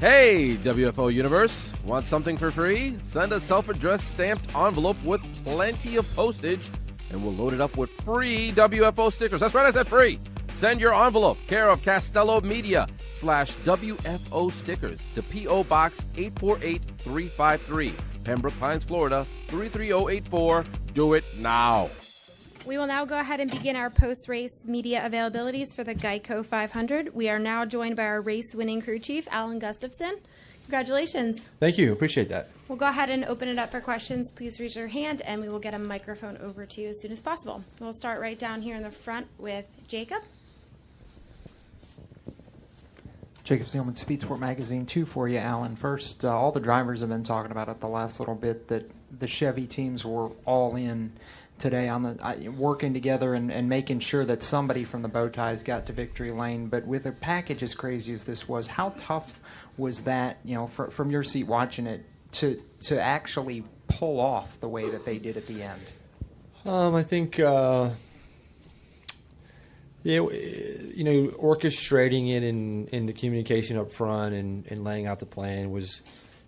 Hey, WFO Universe. Want something for free? Send a self-addressed stamped envelope with plenty of postage, and we'll load it up with free WFO stickers. That's right, I said free. Send your envelope, care of Castello Media /WFO stickers to P.O. Box 848353, Pembroke Pines, Florida 33084. Do it now. We will now go ahead and begin our post-race media availabilities for the GEICO 500. We are now joined by our race-winning crew chief, Alan Gustafson. Congratulations. Thank you. Appreciate that. We'll go ahead and open it up for questions. Please raise your hand, and we will get a microphone over to you as soon as possible. We'll start right down here in the front with Jacob. Jacob Seelman, Speed Sport Magazine. Two for you, Alan. First, all the drivers have been talking about it the last little bit, that the Chevy teams were all in today on the working together and making sure that somebody from the bow ties got to victory lane. But with a package as crazy as this was, how tough was that, from your seat watching it, to actually pull off the way that they did at the end? I think, orchestrating it in the communication up front and laying out the plan was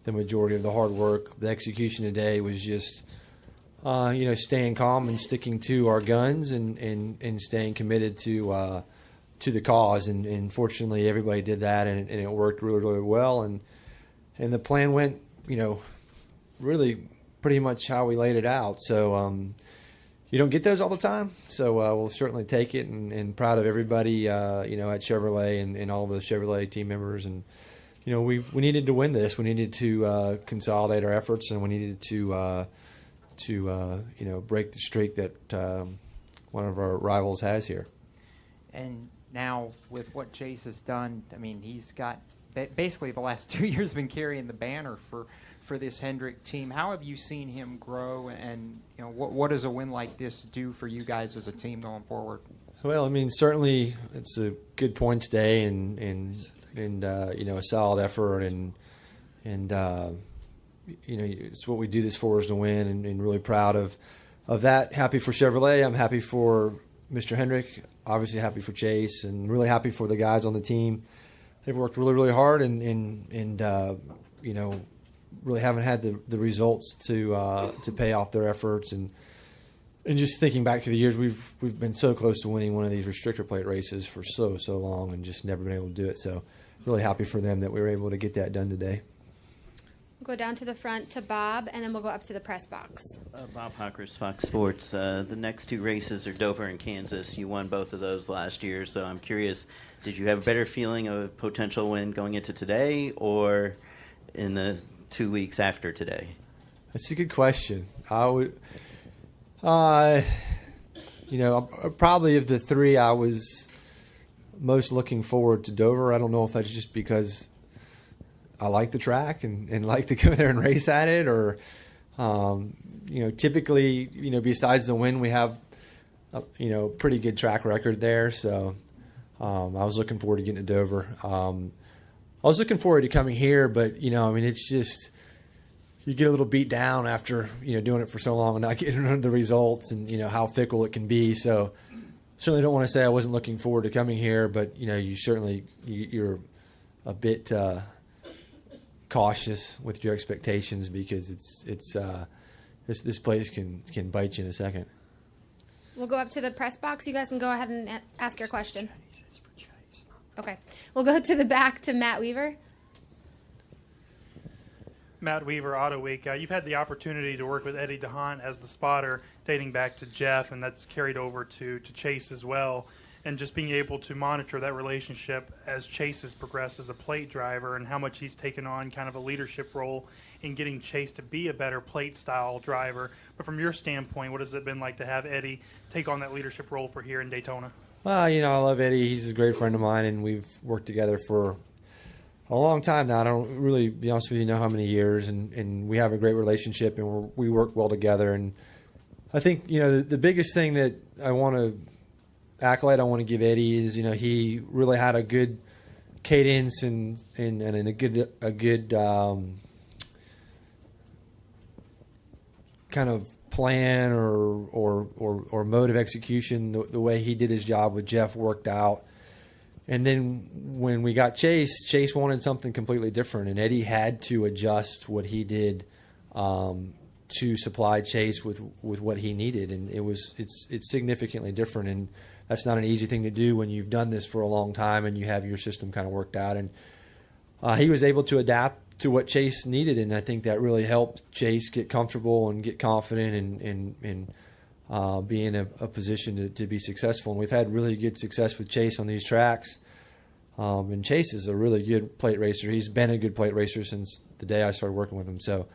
the majority of the hard work. The execution today was just staying calm and sticking to our guns and staying committed to the cause. And fortunately, everybody did that, and it worked really, really well. And the plan went, really pretty much how we laid it out. So you don't get those all the time. So we'll certainly take it, and proud of everybody, at Chevrolet and all the Chevrolet team members. And we needed to win this. We needed to consolidate our efforts, and we needed to break the streak that one of our rivals has here. And now with what Chase has done, he's got basically the last 2 years been carrying the banner for this Hendrick team. How have you seen him grow, and what does a win like this do for you guys as a team going forward? Well, certainly it's a good points day and a solid effort and it's what we do this for, is to win, and really proud of that. Happy for Chevrolet. I'm happy for Mr. Hendrick. Obviously happy for Chase, and really happy for the guys on the team. They've worked really, really hard and really haven't had the results to pay off their efforts. And just thinking back through the years, we've been so close to winning one of these restrictor plate races for so long, and just never been able to do it. So really happy for them that we were able to get that done today. We'll go down to the front to Bob, and then we'll go up to the press box. Bob Hockers, Fox Sports. The next two races are Dover and Kansas. You won both of those last year, so I'm curious, did you have a better feeling of a potential win going into today or in the 2 weeks after today? That's a good question. I would, probably of the three, I was most looking forward to Dover. I don't know if that's just because I like the track and like to go there and race at it, or typically, besides the win, we have pretty good track record there. So I was looking forward to getting to Dover. I was looking forward to coming here, but it's just, you get a little beat down after doing it for so long and not getting the results, and how fickle it can be. So certainly don't want to say I wasn't looking forward to coming here, but you're a bit cautious with your expectations, because this place can bite you in a second. We'll go up to the press box. You guys can go ahead and ask your question. Okay. We'll go to the back to Matt Weaver. Matt Weaver, Auto Week. You've had the opportunity to work with Eddie DeHaan as the spotter dating back to Jeff, and that's carried over to Chase as well. And just being able to monitor that relationship as Chase has progressed as a plate driver, and how much he's taken on kind of a leadership role in getting Chase to be a better plate-style driver. But from your standpoint, what has it been like to have Eddie take on that leadership role for here in Daytona? Well, I love Eddie. He's a great friend of mine, and we've worked together for a long time now. I don't really, be honest with you, know how many years, and we have a great relationship, and we work well together. And I think, the biggest thing that accolade I want to give Eddie is, he really had a good cadence and a good kind of plan or mode of execution. The way he did his job with Jeff worked out, And then when we got Chase wanted something completely different, and Eddie had to adjust what he did to supply Chase with what he needed, and it's significantly different, and that's not an easy thing to do when you've done this for a long time and you have your system kind of worked out. And he was able to adapt to what Chase needed, and I think that really helped Chase get comfortable and get confident and be in a position to be successful. And we've had really good success with Chase on these tracks. And Chase is a really good plate racer. He's been a good plate racer since the day I started working with him. So,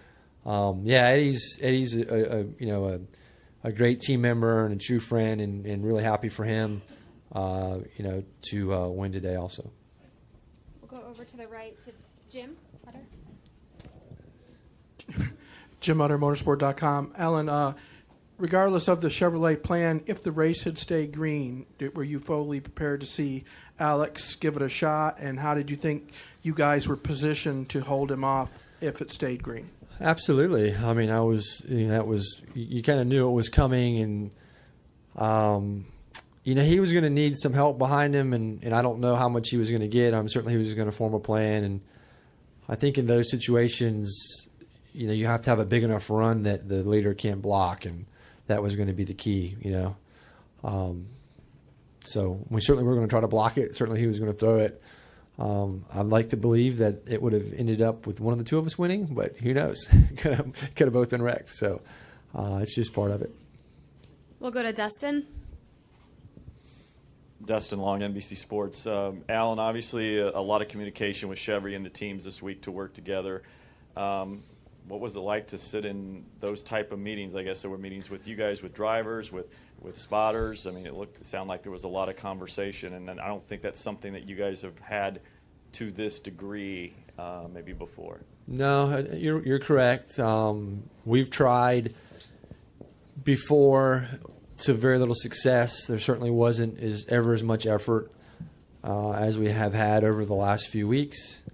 Eddie's a great team member and a true friend, and really happy for him, to win today also. We'll go over to the right to Jim Utter. Jim Utter, motorsport.com. Alan, regardless of the Chevrolet plan, if the race had stayed green, were you fully prepared to see Alex give it a shot? And how did you think you guys were positioned to hold him off if it stayed green? Absolutely. I mean, you kind of knew it was coming, and he was going to need some help behind him, and I don't know how much he was going to get. Certainly he was going to form a plan, and I think in those situations, you have to have a big enough run that the leader can't block, and that was going to be the key. So we certainly were going to try to block it. Certainly he was going to throw it. I'd like to believe that it would have ended up with one of the two of us winning, but who knows? Could have both been wrecked. So it's just part of it. We'll go to Dustin. Dustin Long, NBC Sports. Alan, obviously a lot of communication with Chevy and the teams this week to work together. What was it like to sit in those type of meetings? I guess there were meetings with you guys, with drivers, with spotters. I mean, it sounded like there was a lot of conversation, and I don't think that's something that you guys have had to this degree maybe before. No, you're correct. We've tried before to very little success. There certainly wasn't ever as much effort as we have had over the last few weeks,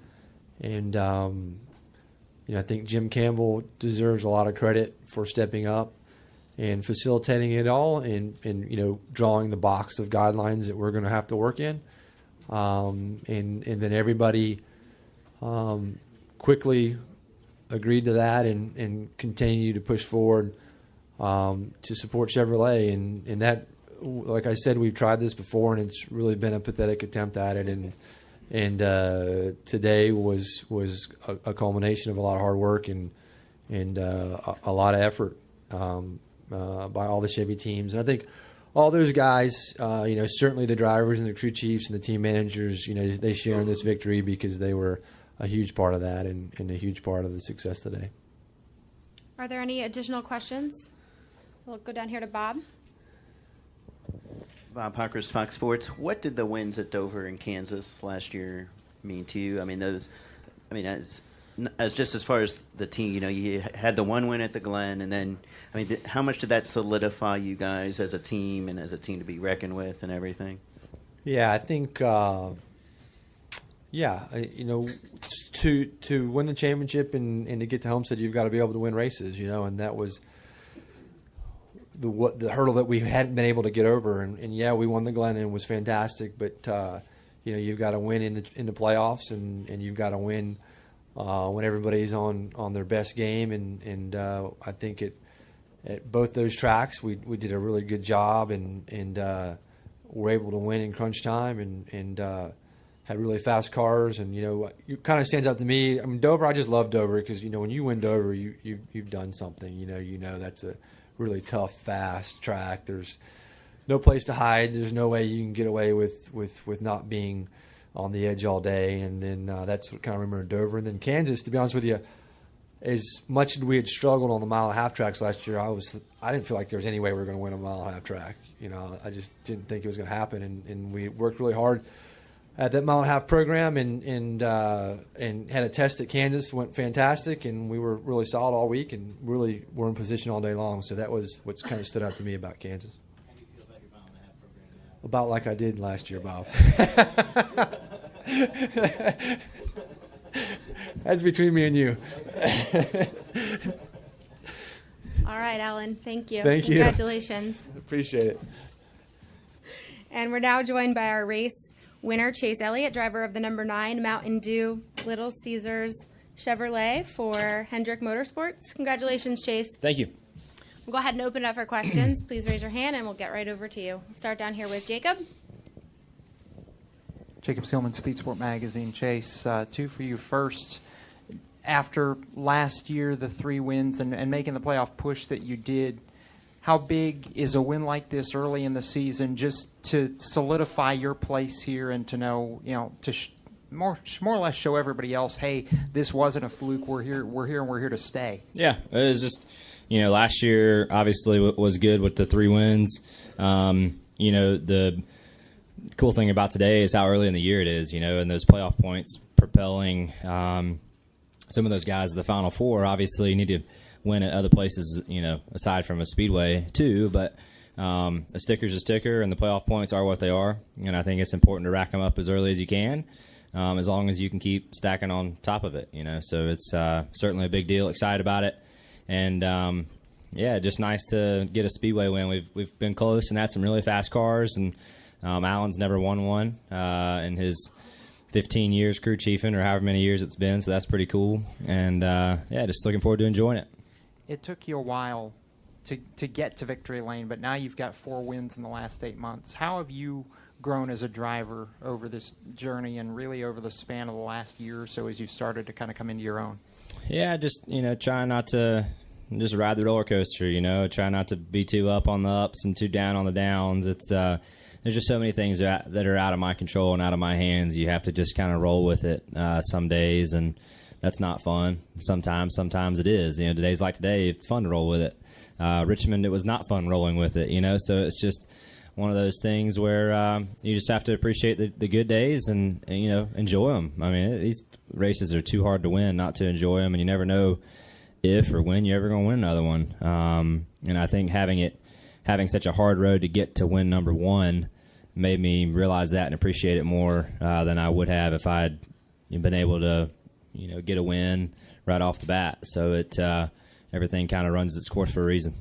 and I think Jim Campbell deserves a lot of credit for stepping up and facilitating it all, and drawing the box of guidelines that we're going to have to work in, and then everybody quickly agreed to that and continue to push forward to support Chevrolet, and that, like I said, we've tried this before, and it's really been a pathetic attempt at it, and today was a culmination of a lot of hard work and a lot of effort by all the Chevy teams. And I think all those guys, certainly the drivers and the crew chiefs and the team managers, they share in this victory because they were a huge part of that and a huge part of the success today. Are there any additional questions? We'll go down here to Bob. Bob Hawkers, Fox Sports. What did the wins at Dover and Kansas last year mean to you? As just as far as the team, you had the one win at the Glen, and then, how much did that solidify you guys as a team and as a team to be reckoned with and everything? Yeah, I think, to win the championship and to get to Homestead, you've got to be able to win races, and that was the hurdle that we hadn't been able to get over. And we won the Glen and it was fantastic, but you've got to win in the playoffs, and you've got to win when everybody's on their best game, and I think at both those tracks we did a really good job, and were able to win in crunch time, and had really fast cars, and it kind of stands out to me. Dover, I just love Dover because when you win Dover, you've done something. That's a really tough, fast track. There's no place to hide. There's no way you can get away with not being on the edge all day, and then that's what kind of remember Dover. And then Kansas, to be honest with you, as much as we had struggled on the mile-and-a-half tracks last year, I didn't feel like there was any way we were going to win a mile-and-a-half track. I just didn't think it was going to happen, and we worked really hard at that mile-and-a-half program, and had a test at Kansas, went fantastic, and we were really solid all week, and really were in position all day long. So that was what kind of stood out to me about Kansas. How do you feel about your mile-and-a-half program now? About like I did last year, Bob. That's between me and you. All right, Alan. Thank you. Thank you. Congratulations. Appreciate it. And we're now joined by our race Winner Chase Elliott, driver of the number 9 Mountain Dew Little Caesars Chevrolet for Hendrick Motorsports. Congratulations, Chase. Thank you. We'll go ahead and open it up for questions. Please raise your hand and we'll get right over to you. Start down here with Jacob. Jacob Seelman, Speed Sport Magazine. Chase, 2 for you. First, after last year, the 3 wins and making the playoff push that you did, how big is a win like this early in the season just to solidify your place here and to know, to more or less show everybody else, hey, this wasn't a fluke. We're here, and we're here to stay. Yeah, it was just, last year obviously was good with the 3 wins. The cool thing about today is how early in the year it is, and those playoff points propelling some of those guys to the Final Four. Obviously, you need to win at other places, aside from a speedway too. But a sticker's a sticker, and the playoff points are what they are. And I think it's important to rack them up as early as you can, as long as you can keep stacking on top of it. So it's certainly a big deal. Excited about it, and just nice to get a speedway win. We've been close and had some really fast cars, and Alan's never won one in his 15 years crew chiefing or however many years it's been, so that's pretty cool. And just looking forward to enjoying it. It took you a while to get to victory lane, but now you've got 4 wins in the last 8 months. How have you grown as a driver over this journey and really over the span of the last year or so as you've started to kind of come into your own? Yeah, just, trying not to just ride the roller coaster, try not to be too up on the ups and too down on the downs. It's there's just so many things that are out of my control and out of my hands. You have to just kind of roll with it some days, and that's not fun. Sometimes it is. Days like today, it's fun to roll with it. Richmond, it was not fun rolling with it, so it's just one of those things where you just have to appreciate the good days and enjoy them. I mean, these races are too hard to win not to enjoy them, and you never know if or when you're ever going to win another one. And I think having such a hard road to get to win number 1 made me realize that and appreciate it more than I would have if I'd been able to get a win right off the bat. So everything kind of runs its course for a reason.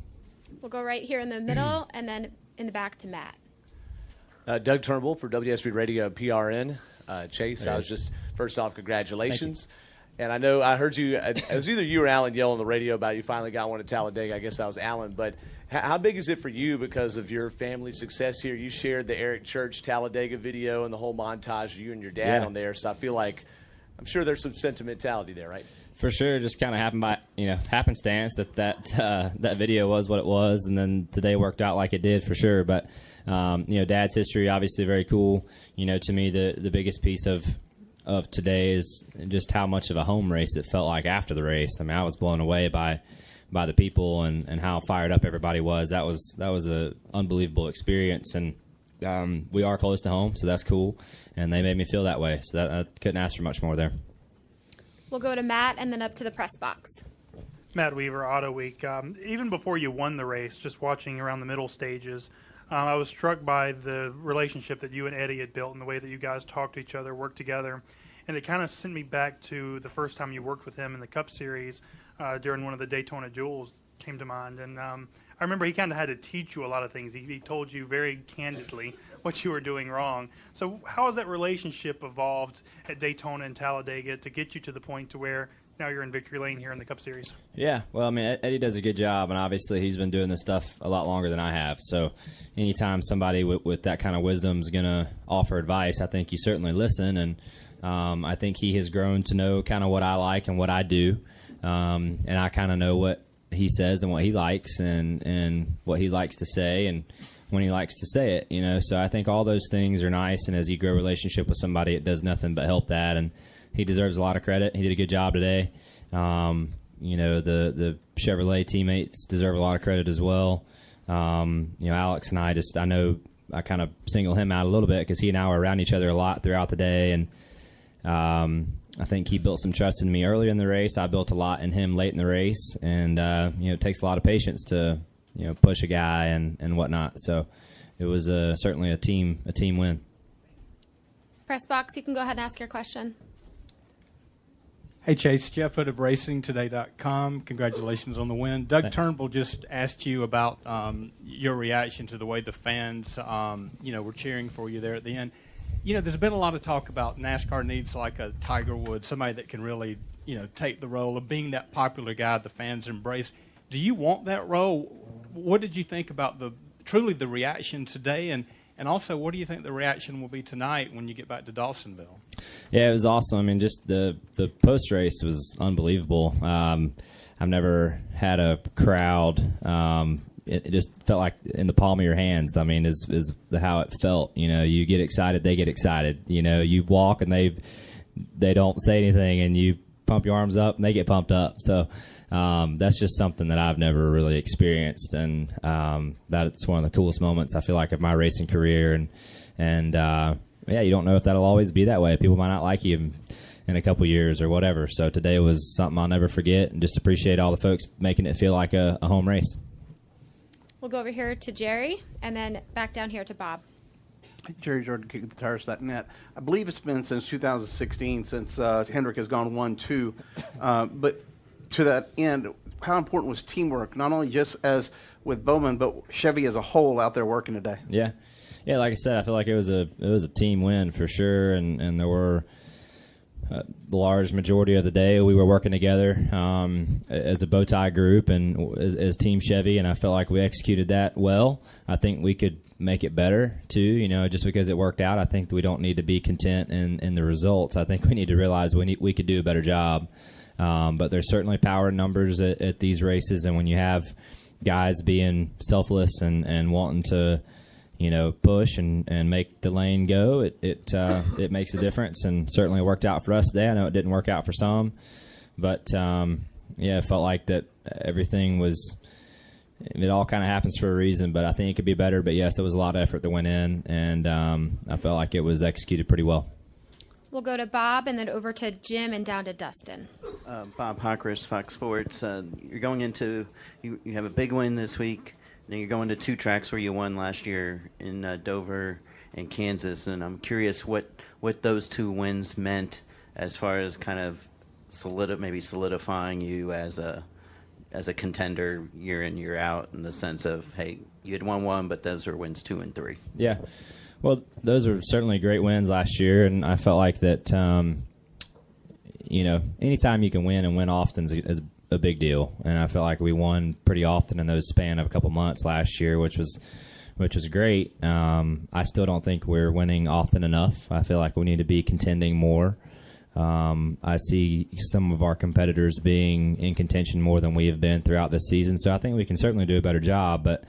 We'll go right here in the middle and then in the back to Matt. Doug Turnbull for WSB Radio PRN. Chase, I was just, first off, congratulations. And I know I heard you, it was either you or Alan yell on the radio about you finally got one at Talladega. I guess that was Alan. But how big is it for you because of your family success here? You shared the Eric Church Talladega video and the whole montage of you and your dad on there. So I feel like, I'm sure there's some sentimentality there, right? For sure, just kind of happened by happenstance that video was what it was, and then today worked out like it did for sure. But Dad's history obviously very cool. To me, the biggest piece of today is just how much of a home race it felt like after the race. I mean, I was blown away by the people and how fired up everybody was. That was a unbelievable experience, and we are close to home, so that's cool. And they made me feel that way, so I couldn't ask for much more there. We'll go to Matt and then up to the press box. Matt Weaver, Auto Week. Even before you won the race, just watching around the middle stages, I was struck by the relationship that you and Eddie had built and the way that you guys talked to each other, worked together. And it kind of sent me back to the first time you worked with him in the Cup Series during one of the Daytona Duels came to mind. And I remember he kind of had to teach you a lot of things. He told you very candidly what you were doing wrong. So how has that relationship evolved at Daytona and Talladega to get you to the point to where now you're in victory lane here in the Cup Series? Yeah, well, I mean, Eddie does a good job, and obviously he's been doing this stuff a lot longer than I have. So anytime somebody with that kind of wisdom is going to offer advice, I think you certainly listen. And I think he has grown to know kind of what I like and what I do. And I kind of know what he says and what he likes and what he likes to say and when he likes to say it, So I think all those things are nice, and as you grow a relationship with somebody, it does nothing but help that. And he deserves a lot of credit. He did a good job today. The Chevrolet teammates deserve a lot of credit as well. Alex and I know I kind of single him out a little bit because he and I were around each other a lot throughout the day, and I think he built some trust in me earlier in the race. I built a lot in him late in the race, and it takes a lot of patience to push a guy and whatnot. So it was certainly a team win. Press box, you can go ahead and ask your question. Hey, Chase, Jeff Hood of RacingToday.com. Congratulations on the win. Doug Thanks. Turnbull just asked you about your reaction to the way the fans, were cheering for you there at the end. There's been a lot of talk about NASCAR needs like a Tiger Woods, somebody that can really, take the role of being that popular guy the fans embrace. Do you want that role? What did you think about the reaction today, and also what do you think the reaction will be tonight when you get back to Dawsonville? Yeah, it was awesome. I mean, just the post race was unbelievable. I've never had a crowd. It just felt like in the palm of your hands. I mean, is how it felt. You get excited, they get excited. You walk and they don't say anything, and you pump your arms up and they get pumped up. So that's just something that I've never really experienced, and that's one of the coolest moments I feel like of my racing career. And you don't know if that'll always be that way. People might not like you in a couple years or whatever. So today was something I'll never forget, and just appreciate all the folks making it feel like a home race. We'll go over here to Jerry, and then back down here to Bob. Jerry Jordan, KickTheTires.net. I believe it's been since 2016 since Hendrick has gone 1-2. But to that end, how important was teamwork, not only just as with Bowman, but Chevy as a whole out there working today? Yeah, like I said, I feel like it was a team win for sure, and there were the large majority of the day we were working together as a bow tie group and as Team Chevy, and I felt like we executed that well. I think we could make it better too, just because it worked out. I think we don't need to be content in the results. I think we need to realize we could do a better job. But there's certainly power in numbers at these races, and when you have guys being selfless and wanting to push and make the lane go, it makes a difference, and certainly worked out for us today. I know it didn't work out for some, but it felt like that everything was. It all kind of happens for a reason, but I think it could be better. But yes, there was a lot of effort that went in, and I felt like it was executed pretty well. We'll go to Bob and then over to Jim and down to Dustin. Bob Hockris, Fox Sports. You're going into you have a big win this week. Then you're going to two tracks where you won last year in Dover and Kansas, and I'm curious what those two wins meant as far as kind of solidifying you as a contender year in, year out, in the sense of, hey, you had won one, but those are wins 2 and 3. Yeah. Well, those are certainly great wins last year, and I felt like that, anytime you can win and win often is a big deal. And I felt like we won pretty often in those span of a couple months last year, which was great. I still don't think we're winning often enough. I feel like we need to be contending more. I see some of our competitors being in contention more than we have been throughout this season, so I think we can certainly do a better job. But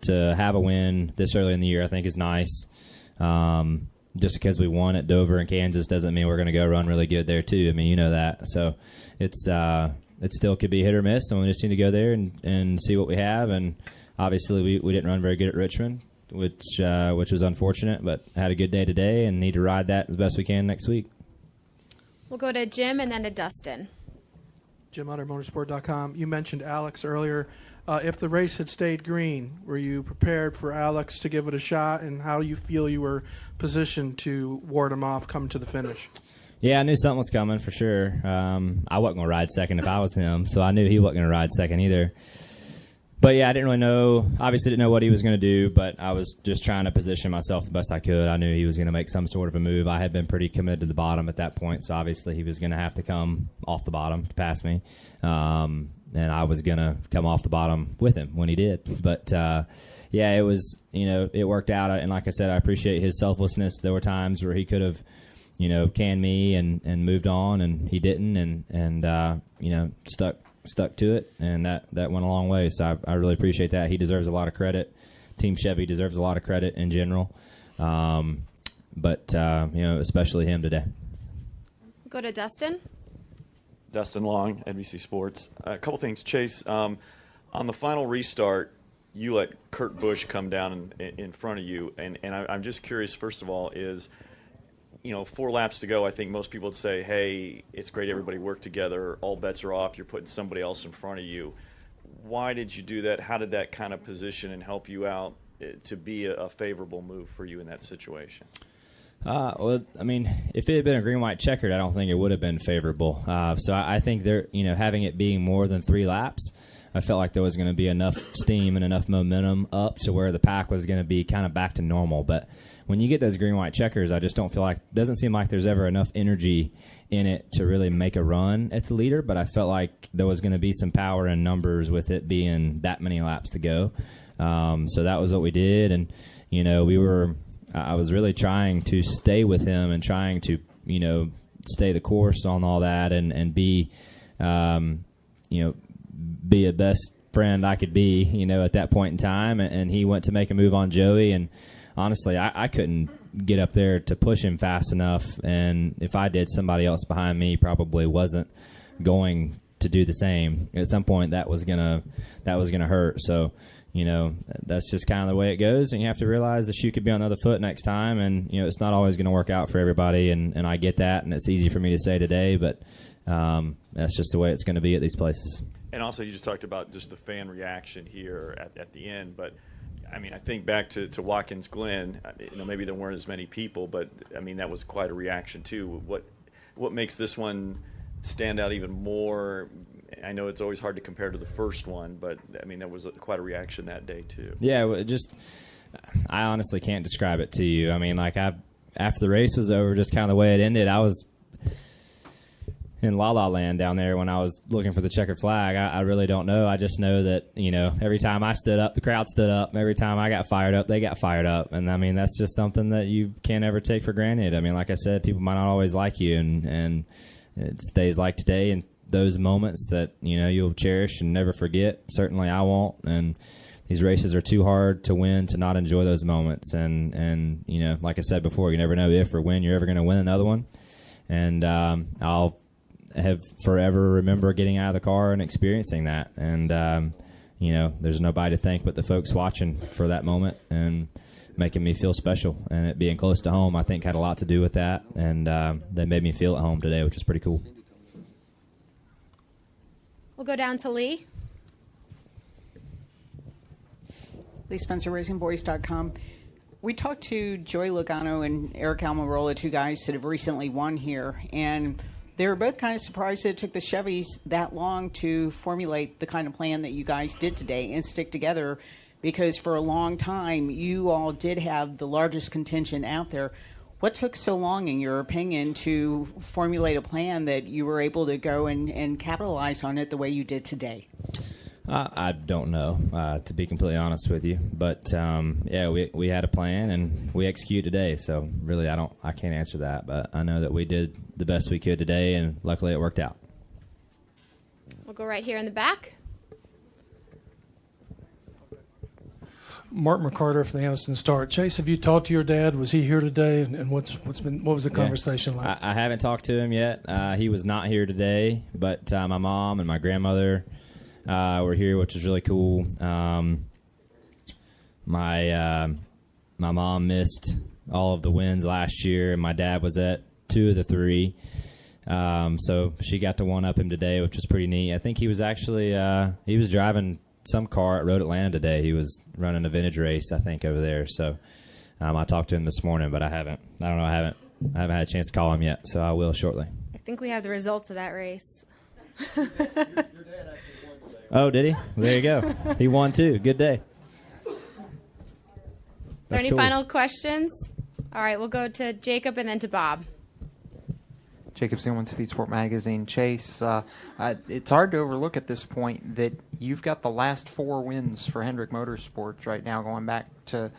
to have a win this early in the year, I think is nice. Just because we won at Dover and Kansas doesn't mean we're going to go run really good there too. I mean, you know that. So it still could be hit or miss, and we just need to go there and see what we have. And obviously, we didn't run very good at Richmond, which was unfortunate, but had a good day today and need to ride that as best we can next week. We'll go to Jim and then to Dustin. Jim Hunter, Motorsport.com. You mentioned Alex earlier. If the race had stayed green, were you prepared for Alex to give it a shot, and how do you feel you were positioned to ward him off coming to the finish? Yeah, I knew something was coming for sure. I wasn't going to ride second if I was him, so I knew he wasn't going to ride second either. But, yeah, I didn't really know. Obviously didn't know what he was going to do, but I was just trying to position myself the best I could. I knew he was going to make some sort of a move. I had been pretty committed to the bottom at that point, so obviously he was going to have to come off the bottom to pass me. And I was going to come off the bottom with him when he did. But, it was, it worked out. And like I said, I appreciate his selflessness. There were times where he could have, canned me and moved on, and he didn't, and stuck to it, and that went a long way. So I really appreciate that. He deserves a lot of credit. Team Chevy deserves a lot of credit in general. But especially him today. We'll go to Dustin. Dustin Long, NBC Sports. A couple things, Chase. On the final restart, you let Kurt Busch come down in front of you, and I'm just curious, first of all, is 4 laps to go. I think most people would say, hey, it's great everybody worked together, all bets are off, you're putting somebody else in front of you. Why did you do that? How did that kind of position and help you out to be a favorable move for you in that situation? Well, I mean, if it had been a green-white checkered, I don't think it would have been favorable. So I think there, having it being more than 3 laps, I felt like there was going to be enough steam and enough momentum up to where the pack was going to be kind of back to normal. But when you get those green-white checkers, I just don't feel like, doesn't seem like there's ever enough energy in it to really make a run at the leader, but I felt like there was going to be some power in numbers with it being that many laps to go. So that was what we did, and, I was really trying to stay with him and trying to, stay the course on all that and be, be a best friend I could be, at that point in time. And he went to make a move on Joey, and honestly, I couldn't get up there to push him fast enough. And if I did, somebody else behind me probably wasn't going to do the same. At some point, that was gonna hurt. So, that's just kind of the way it goes, and you have to realize the shoe could be on the other foot next time, and it's not always going to work out for everybody, and I get that, and it's easy for me to say today, but that's just the way it's going to be at these places. And also, you just talked about just the fan reaction here at the end, but I think back to Watkins Glen. Maybe there weren't as many people, but that was quite a reaction too. What makes this one stand out even more? I know it's always hard to compare to the first one, but that was quite a reaction that day too. Yeah, I honestly can't describe it to you. After the race was over, just kind of the way it ended, I was in La La Land down there when I was looking for the checkered flag. I really don't know. I just know that, every time I stood up, the crowd stood up. Every time I got fired up, they got fired up. And, that's just something that you can't ever take for granted. Like I said, people might not always like you, and it stays like today. And those moments that, you'll cherish and never forget. Certainly I won't. And these races are too hard to win to not enjoy those moments. And like I said before, you never know if or when you're ever going to win another one. And I'll have forever remember getting out of the car and experiencing that. And, there's nobody to thank but the folks watching for that moment and making me feel special. And it being close to home, I think, had a lot to do with that. And they made me feel at home today, which is pretty cool. We'll go down to Lee. Lee Spencer, RacingBoys.com. We talked to Joey Logano and Eric Almirola, two guys that have recently won here, and they were both kind of surprised that it took the Chevys that long to formulate the kind of plan that you guys did today and stick together, because for a long time you all did have the largest contingent out there. What took so long, in your opinion, to formulate a plan that you were able to go and capitalize on it the way you did today? I don't know, to be completely honest with you. But, we had a plan, and we executed today. So, really, I can't answer that. But I know that we did the best we could today, and luckily it worked out. We'll go right here in the back. Mark McCarter from the Aniston Star. Chase, have you talked to your dad? Was he here today? And what was the conversation like? I haven't talked to him yet. He was not here today, but my mom and my grandmother were here, which was really cool. My mom missed all of the wins last year, and my dad was at 2 of the 3. So she got to one-up him today, which was pretty neat. I think he was actually he was driving some car at Road Atlanta today. He was running a vintage race, I think, over there. So I talked to him this morning, but I haven't had a chance to call him yet, so I will shortly. I think we have the results of that race. Oh, did he? Well, there you go. He won too. Good day. Are there any final questions? All right, we'll go to Jacob and then to Bob. Jacob Seelman, Speed Sport Magazine. Chase, it's hard to overlook at this point that you've got the last 4 wins for Hendrick Motorsports right now, going back to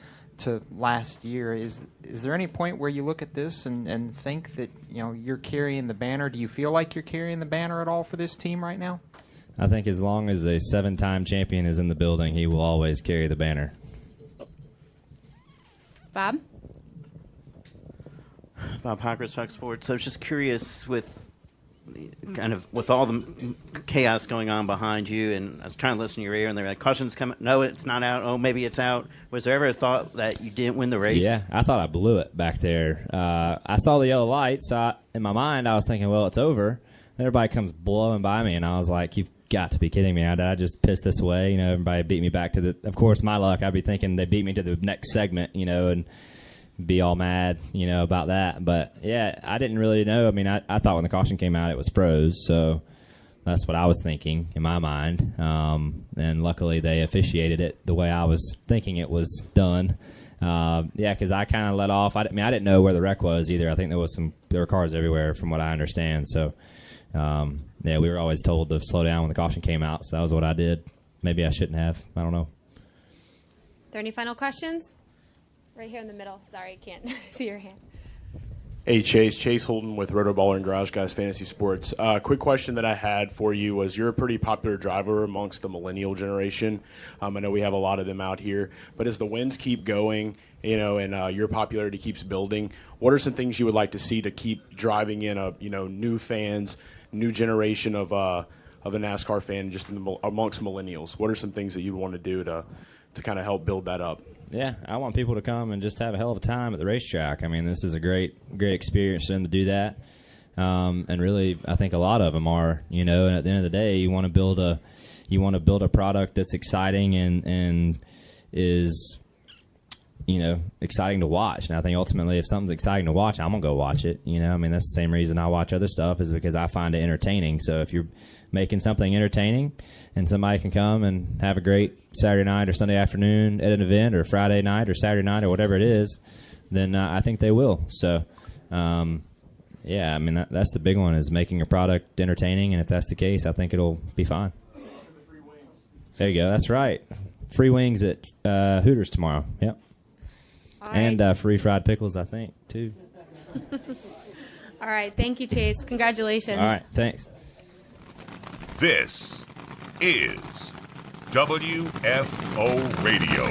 last year. Is there any point where you look at this and think that you're carrying the banner? Do you feel like you're carrying the banner at all for this team right now? I think as long as a 7-time champion is in the building, he will always carry the banner. Bob? Bob Hockers, Fox Sports. I was just curious with all the chaos going on behind you, and I was trying to listen to your ear, and they're like, caution's coming. No, it's not out. Oh, maybe it's out. Was there ever a thought that you didn't win the race? Yeah, I thought I blew it back there. I saw the yellow light, so in my mind I was thinking, well, it's over. Everybody comes blowing by me, and I was like, you've got to be kidding me. Did I just piss this away? Everybody beat me back to the – of course, my luck, I'd be thinking they beat me to the next segment, and be all mad, about that. But, yeah, I didn't really know. I thought when the caution came out it was froze, so that's what I was thinking in my mind. And luckily they officiated it the way I was thinking it was done. because I kind of let off. I didn't know where the wreck was either. I think there were cars everywhere from what I understand. So, we were always told to slow down when the caution came out. So that was what I did. Maybe I shouldn't have. I don't know. Are there any final questions? Right here in the middle. Sorry, I can't see your hand. Hey, Chase Holden with Rotoballer and Garage Guys Fantasy Sports. Quick question that I had for you was, you're a pretty popular driver amongst the millennial generation. I know we have a lot of them out here, but as the wins keep going, and your popularity keeps building, what are some things you would like to see to keep driving in new fans, new generation of a NASCAR fan just amongst millennials? What are some things that you'd want to do to kind of help build that up? Yeah, I want people to come and just have a hell of a time at the racetrack. I mean, this is a great experience for them to do that. And really, I think a lot of them are, and at the end of the day, you want to build a product that's exciting and is, exciting to watch. And I think ultimately, if something's exciting to watch, I'm going to go watch it. I mean, that's the same reason I watch other stuff, is because I find it entertaining. So if you're making something entertaining and somebody can come and have a great Saturday night or Sunday afternoon at an event, or Friday night or Saturday night or whatever it is, then I think they will. So, I mean, that's the big one, is making a product entertaining. And if that's the case, I think it'll be fine. There you go. That's right. Free wings at Hooters tomorrow. Yep. All right. And free fried pickles, I think, too. All right. Thank you, Chase. Congratulations. All right. Thanks. This is WFO Radio.